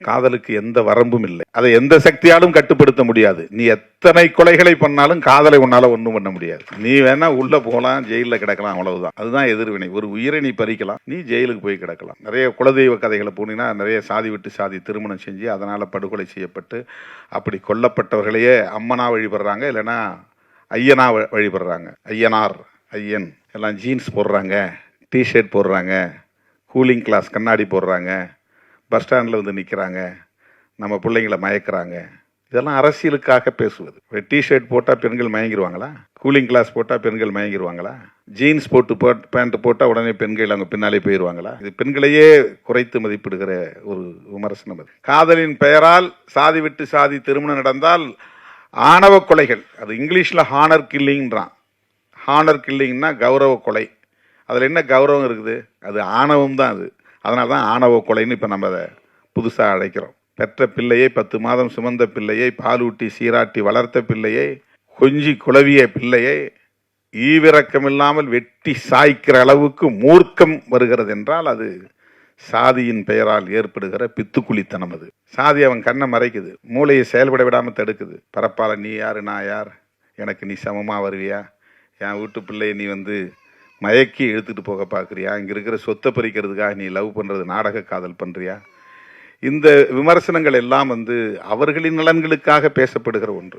காதலுக்கு எந்த வரம்பும் இல்லை. அதை எந்த சக்தியாலும் கட்டுப்படுத்த முடியாது. நீ எத்தனை கொலைகளை பண்ணாலும் காதலை உன்னால ஒண்ணும் பண்ண முடியாது. நீ வேணா உள்ள போகலாம், ஜெயில கிடக்கலாம், அவ்வளவுதான். அதுதான் எதிர்வினை. ஒரு உயிரை நீ பறிக்கலாம், நீ ஜெயிலுக்கு போய் கிடக்கலாம். நிறைய குலதெய்வ கதைகளை போனீங்கன்னா நிறைய சாதி விட்டு சாதி திருமணம் செஞ்சு அதனால படுகொலை செய்யப்பட்டு அப்படி கொல்லப்பட்டவர்களையே அம்மனா வழிபடுறாங்க, இல்லைன்னா ஐயனா வழிபடுறாங்க. ஐயனார், ஐயன் எல்லாம் ஜீன்ஸ் போடுறாங்க, டிஷர்ட் போடுறாங்க, கூலிங் கிளாஸ் கண்ணாடி போடுறாங்க, பஸ் ஸ்டாண்டில் வந்து நிற்கிறாங்க, நம்ம பிள்ளைங்களை மயக்கிறாங்க. இதெல்லாம் அரசியலுக்காக பேசுவது. டிஷர்ட் போட்டால் பெண்கள் மயங்கிடுவாங்களா? கூலிங் கிளாஸ் போட்டால் பெண்கள் மயங்கிடுவாங்களா? ஜீன்ஸ் பேண்ட் போட்டால் உடனே பெண்கள் அவங்க பின்னாலே போயிடுவாங்களா? இது பெண்களையே குறைத்து மதிப்பிடுகிற ஒரு விமர்சனம். அது காதலின் பெயரால் சாதி விட்டு சாதி திருமணம் நடந்தால் ஆணவ கொலைகள், அது இங்கிலீஷில் ஹானர் கில்லிங்கிறான். ஹானர் கில்லிங்னா கௌரவ கொலை. அதில் என்ன கௌரவம் இருக்குது? அது ஆணவம் தான். அதனால தான் ஆணவ கொலைன்னு இப்போ நம்ம அதை புதுசாக அழைக்கிறோம். பெற்ற பிள்ளையை 10 மாதம் சுமந்த பிள்ளையை, பாலூட்டி சீராட்டி வளர்த்த பிள்ளையை, கொஞ்சி குழவிய பிள்ளையை ஈவிரக்கமில்லாமல் வெட்டி சாய்க்கிற அளவுக்கு மூர்க்கம் வருகிறது என்றால் அது சாதியின் பெயரால் ஏற்படுகிற பித்துக்குளித்தனம். அது சாதி அவன் கண்ணை மறைக்குது, மூளையை செயல்பட விடாமல் தடுக்குது. பரப்பால நீ யாரு நான் யார், எனக்கு நீ சமமாக வருவியா, என் வீட்டு பிள்ளையை நீ வந்து மயக்கி இழுத்துட்டு போக பார்க்குறியா, இங்கே இருக்கிற சொத்தை பறிக்கிறதுக்காக நீ லவ் பண்ணுறது நாடக காதல் பண்ணுறியா? இந்த விமர்சனங்கள் எல்லாம் வந்து அவர்களின் நலன்களுக்காக பேசப்படுகிற ஒன்று.